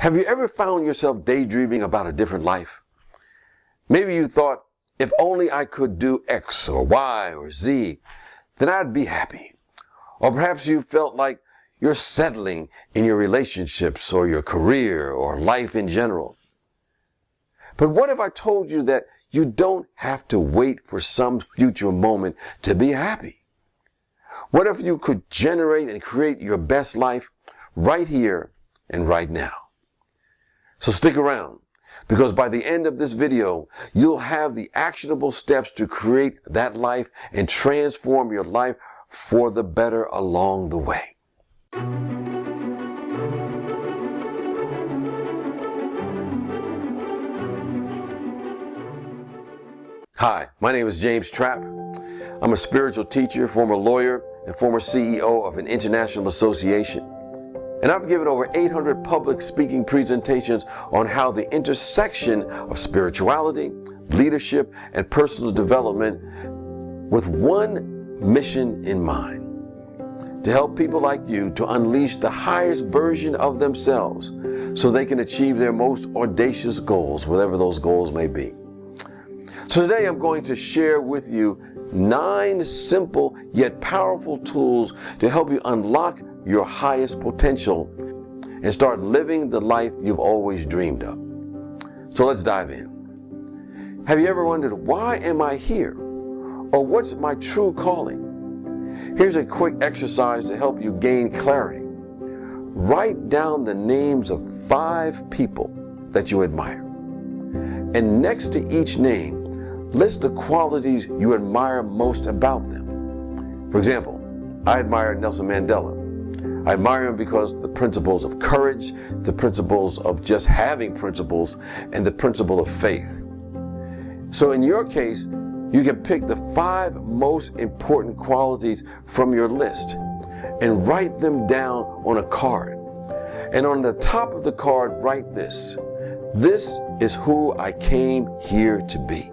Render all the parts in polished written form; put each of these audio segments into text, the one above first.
Have you ever found yourself daydreaming about a different life? Maybe you thought, if only I could do X or Y or Z, then I'd be happy. Or perhaps you felt like you're settling in your relationships or your career or life in general. But what if I told you that you don't have to wait for some future moment to be happy? What if you could generate and create your best life right here and right now? So stick around, because by the end of this video, you'll have the actionable steps to create that life and transform your life for the better along the way. Hi, my name is James Trapp. I'm a spiritual teacher, former lawyer, and former CEO of an international association. And I've given over 800 public speaking presentations on how the intersection of spirituality, leadership, and personal development with one mission in mind: to help people like you to unleash the highest version of themselves so they can achieve their most audacious goals, whatever those goals may be. So today I'm going to share with you 9 simple yet powerful tools to help you unlock your highest potential and start living the life you've always dreamed of. So let's dive in. Have you ever wondered, why am I here? Or what's my true calling? Here's a quick exercise to help you gain clarity. Write down the names of 5 people that you admire. And next to each name, list the qualities you admire most about them. For example, I admire Nelson Mandela. I admire him because of the principles of courage, the principles of just having principles, and the principle of faith. So in your case, you can pick the 5 most important qualities from your list and write them down on a card. And on the top of the card, write this: "This is who I came here to be."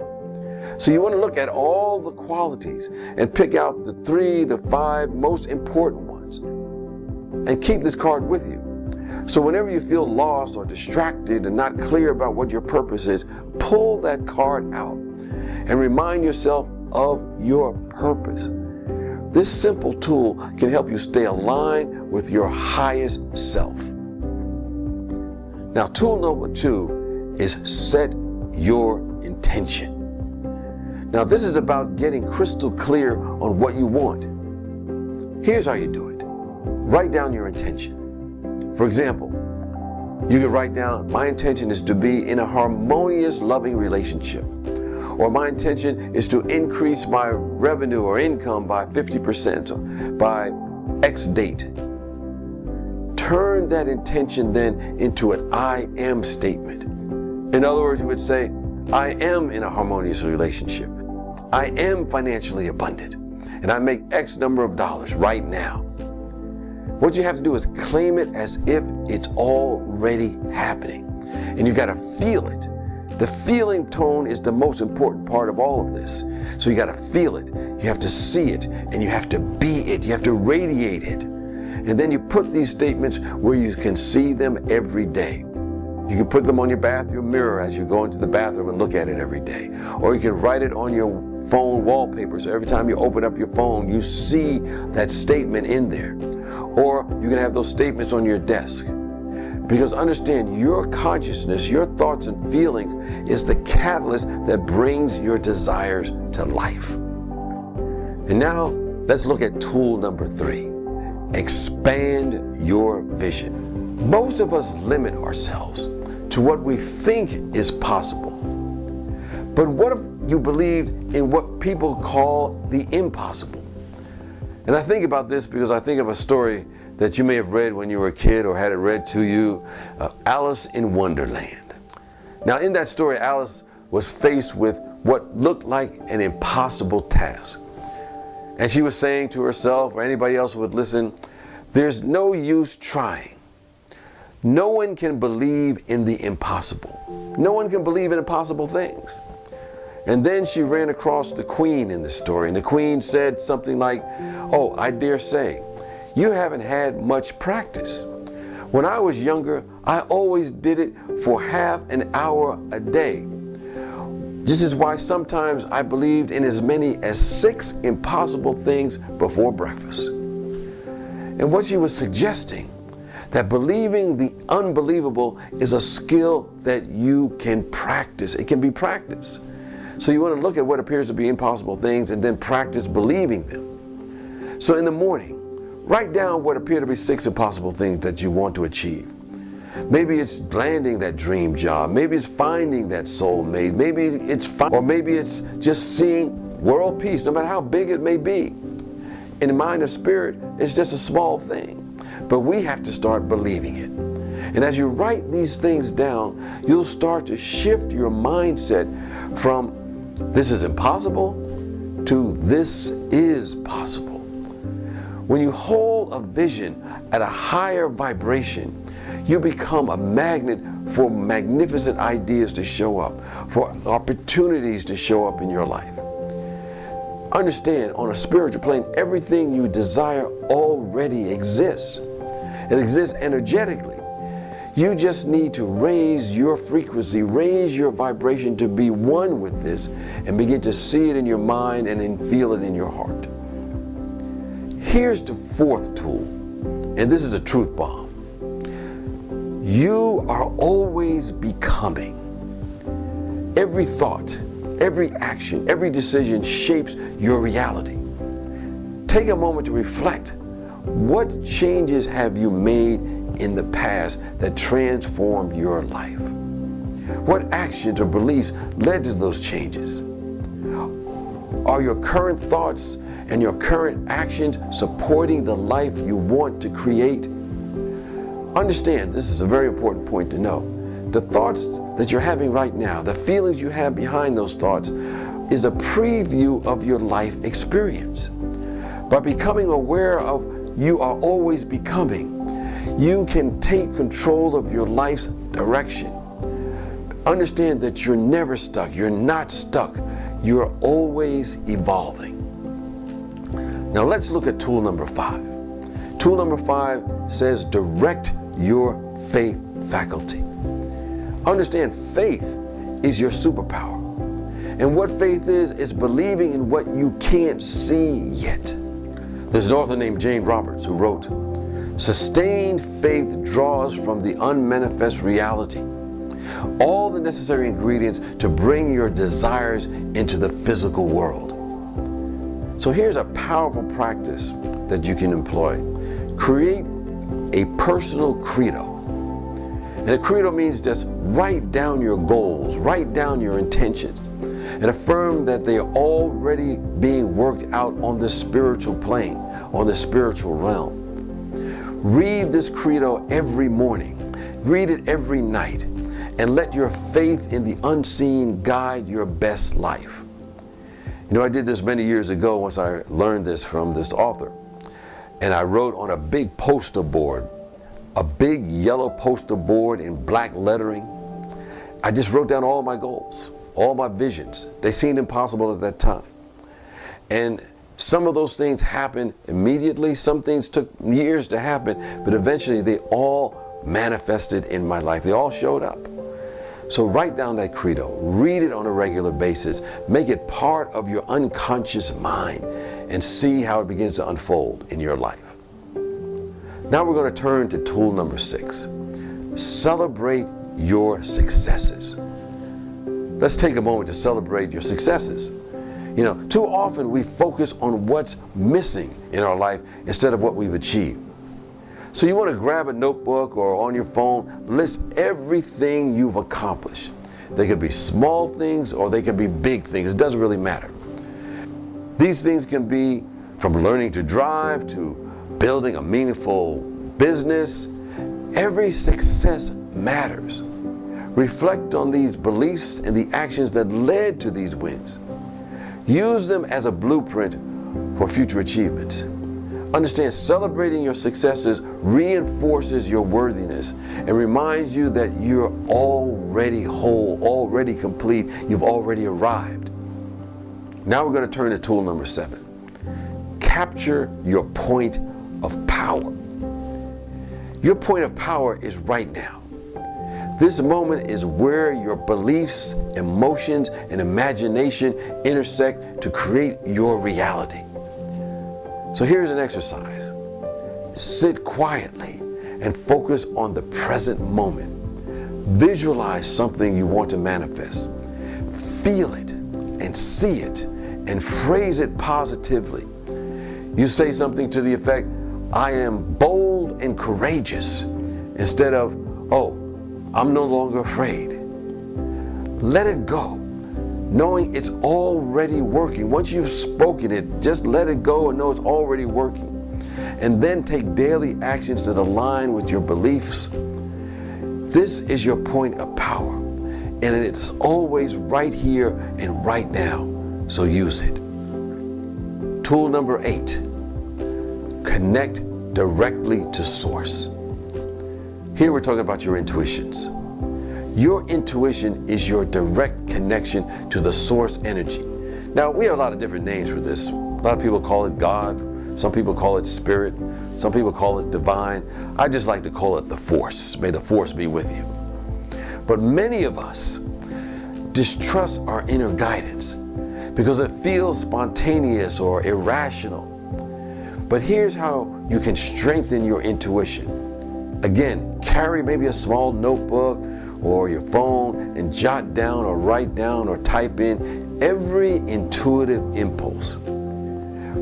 So you want to look at all the qualities and pick out the 3 to 5 most important ones. And keep this card with you. So whenever you feel lost or distracted and not clear about what your purpose is, pull that card out and remind yourself of your purpose. This simple tool can help you stay aligned with your highest self. Now, tool number 2 is set your intention. Now, this is about getting crystal clear on what you want. Here's how you do it. Write down your intention. For example, you could write down, my intention is to be in a harmonious, loving relationship. Or my intention is to increase my revenue or income by 50% by X date. Turn that intention then into an I am statement. In other words, you would say, I am in a harmonious relationship. I am financially abundant. And I make X number of dollars right now. What you have to do is claim it as if it's already happening. And you got to feel it. The feeling tone is the most important part of all of this. So you got to feel it. You have to see it. And you have to be it. You have to radiate it. And then you put these statements where you can see them every day. You can put them on your bathroom mirror as you go into the bathroom and look at it every day. Or you can write it on your phone wallpaper, so every time you open up your phone, you see that statement in there. Or you can have those statements on your desk. Because understand, your consciousness, your thoughts and feelings is the catalyst that brings your desires to life. And now let's look at tool number 3. Expand your vision. Most of us limit ourselves to what we think is possible. But what if you believed in what people call the impossible? And I think about this because I think of a story that you may have read when you were a kid or had it read to you, Alice in Wonderland. Now in that story, Alice was faced with what looked like an impossible task. And she was saying to herself, or anybody else who would listen, there's no use trying. No one can believe in the impossible. No one can believe in impossible things. And then she ran across the queen in the story, and the queen said something like, "Oh, I dare say, you haven't had much practice. When I was younger, I always did it for half an hour a day. This is why sometimes I believed in as many as 6 impossible things before breakfast. And what she was suggesting, that believing the unbelievable is a skill that you can practice. It can be practiced. So you want to look at what appears to be impossible things and then practice believing them. So in the morning, write down what appear to be 6 impossible things that you want to achieve. Maybe it's landing that dream job. Maybe it's finding that soulmate. Maybe it's just seeing world peace, no matter how big it may be. In the mind of spirit, it's just a small thing. But we have to start believing it. And as you write these things down, you'll start to shift your mindset from this is impossible to this is possible. When you hold a vision at a higher vibration, you become a magnet for magnificent ideas to show up, for opportunities to show up in your life. Understand, on a spiritual plane, everything you desire already exists. It exists energetically. You just need to raise your frequency, raise your vibration to be one with this and begin to see it in your mind and then feel it in your heart. Here's the 4th tool, and this is a truth bomb. You are always becoming. Every thought, every action, every decision shapes your reality. Take a moment to reflect. What changes have you made in the past that transformed your life? What actions or beliefs led to those changes? Are your current thoughts and your current actions supporting the life you want to create? Understand, this is a very important point to know. The thoughts that you're having right now, the feelings you have behind those thoughts, is a preview of your life experience. By becoming aware of you are always becoming, you can take control of your life's direction. Understand that you're never stuck. You're not stuck. You're always evolving. Now let's look at tool number 5. Tool number 5 says direct your faith faculty. Understand, faith is your superpower. And what faith is believing in what you can't see yet. There's an author named Jane Roberts who wrote, "Sustained faith draws from the unmanifest reality all the necessary ingredients to bring your desires into the physical world." So here's a powerful practice that you can employ. Create a personal credo. And a credo means just write down your goals, write down your intentions, and affirm that they are already being worked out on the spiritual plane, on the spiritual realm. Read this credo every morning. Read it every night. And let your faith in the unseen guide your best life. You know, I did this many years ago once I learned this from this author. And I wrote on a big poster board, a big yellow poster board in black lettering. I just wrote down all my goals, all my visions. They seemed impossible at that time. And some of those things happened immediately. Some things took years to happen, but eventually they all manifested in my life. They all showed up. So write down that credo, read it on a regular basis, make it part of your unconscious mind, and see how it begins to unfold in your life. Now we're going to turn to tool number 6. Celebrate your successes. Let's take a moment to celebrate your successes. You know, too often we focus on what's missing in our life instead of what we've achieved. So you want to grab a notebook or on your phone, list everything you've accomplished. They could be small things or they could be big things. It doesn't really matter. These things can be from learning to drive to building a meaningful business. Every success matters. Reflect on these beliefs and the actions that led to these wins. Use them as a blueprint for future achievements. Understand, celebrating your successes reinforces your worthiness and reminds you that you're already whole, already complete, you've already arrived. Now we're going to turn to tool number 7. Capture your point of power. Your point of power is right now. This moment is where your beliefs, emotions, and imagination intersect to create your reality. So here's an exercise. Sit quietly and focus on the present moment. Visualize something you want to manifest. Feel it and see it and phrase it positively. You say something to the effect, I am bold and courageous, instead of, oh, I'm no longer afraid. Let it go, knowing it's already working. Once you've spoken it, just let it go and know it's already working. And then take daily actions that align with your beliefs. This is your point of power, and it's always right here and right now, so use it. Tool number 8, connect directly to source. Here we're talking about your intuitions. Your intuition is your direct connection to the source energy. Now, we have a lot of different names for this. A lot of people call it God. Some people call it spirit. Some people call it divine. I just like to call it the force. May the force be with you. But many of us distrust our inner guidance because it feels spontaneous or irrational. But here's how you can strengthen your intuition. Again, carry maybe a small notebook or your phone and jot down or write down or type in every intuitive impulse.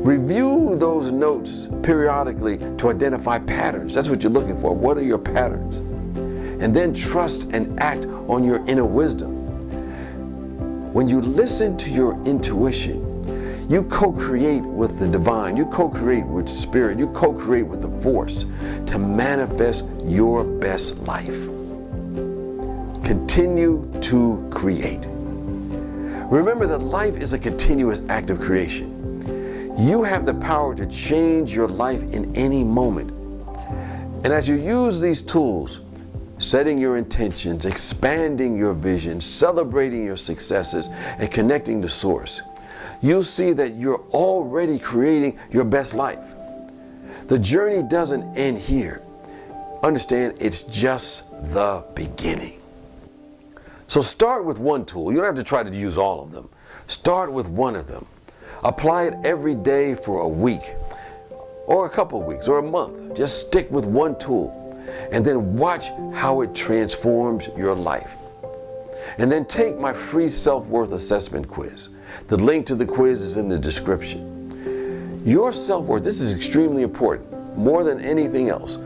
Review those notes periodically to identify patterns. That's what you're looking for. What are your patterns? And then trust and act on your inner wisdom. When you listen to your intuition, you co-create with the divine, you co-create with spirit, you co-create with the force to manifest your best life. Continue to create. Remember that life is a continuous act of creation. You have the power to change your life in any moment. And as you use these tools, setting your intentions, expanding your vision, celebrating your successes, and connecting to source, you'll see that you're already creating your best life. The journey doesn't end here. Understand, it's just the beginning. So start with one tool. You don't have to try to use all of them. Start with one of them. Apply it every day for a week, or a couple of weeks, or a month. Just stick with one tool, and then watch how it transforms your life. And then take my free self-worth assessment quiz. The link to the quiz is in the description. Your self-worth, this is extremely important, more than anything else.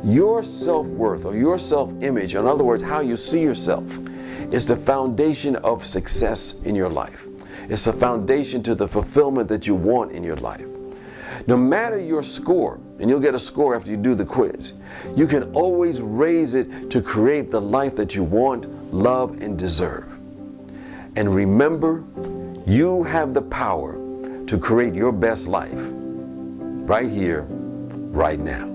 Your self-worth or your self-image, in other words, how you see yourself, is the foundation of success in your life. It's the foundation to the fulfillment that you want in your life. No matter your score, and you'll get a score after you do the quiz, you can always raise it to create the life that you want, love, and deserve. And remember, you have the power to create your best life right here, right now.